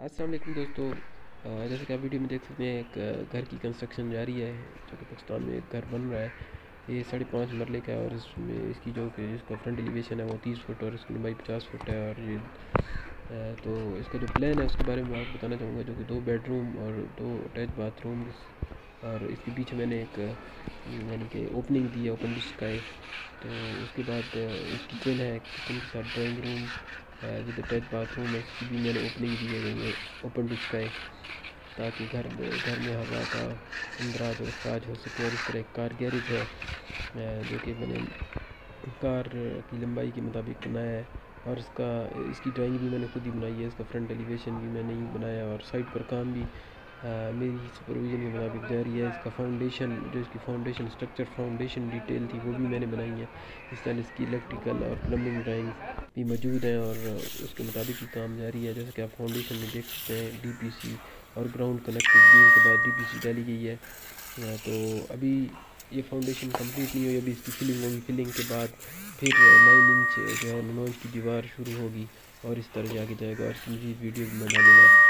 अस्सलाम वालेकुम दोस्तों। जैसे कि आप वीडियो में देख सकते हैं, एक घर की कंस्ट्रक्शन जारी है जो कि पाकिस्तान में एक घर बन रहा है। ये 5.5 मरले का है और इसमें इसकी जो कि इसका फ्रंट एलिवेशन है वो 30 फुट और इसकी लंबाई 50 फुट है। और ये तो इसका जो प्लान है उसके बारे में आपको बताना चाहूँगा, जो कि 2 बेडरूम और 2 अटैच बाथरूम। और इसके पीछे मैंने एक यानी कि ओपनिंग दी है, ओपन डिस्क का है। तो उसके बाद एक किचन है, किचन के साथ drawing room with attach bathroom है, इसकी भी मैंने ओपनिंग दी है, ओपन डिस्क का है, ताकि घर में हवा का अंदराज और अखराज हो सके। और इस तरह एक कार गैरेज है जो कि मैंने कार की लंबाई के मुताबिक बनाया है। और इसकी ड्राइंग भी मैंने खुद ही बनाई है, इसका फ्रंट एलिवेशन भी मैंने ही बनाया और साइड पर काम भी मेरी सुपरविज़न के मुताबिक जारी है। इसका फाउंडेशन जो इसकी फाउंडेशन स्ट्रक्चर फाउंडेशन डिटेल थी वो भी मैंने बनाई है। इस तरह इसकी इलेक्ट्रिकल और प्लम्बिंग ड्राइंग भी मौजूद हैं और उसके मुताबिक ही काम जारी है। जैसे कि आप फाउंडेशन में देख सकते हैं, डीपीसी और ग्राउंड कनेक्टेड बीम के बाद डीपीसी डाली गई है। तो अभी ये फाउंडेशन कंप्लीट नहीं हुई, अभी इसकी फिलिंग होगी। फिलिंग के बाद फिर 9 इंच जो है 9 इंच की दीवार शुरू होगी और इस तरह से आगे जाएगा। और इसकी मज़ीद वीडियो भी मैं डालूँगा।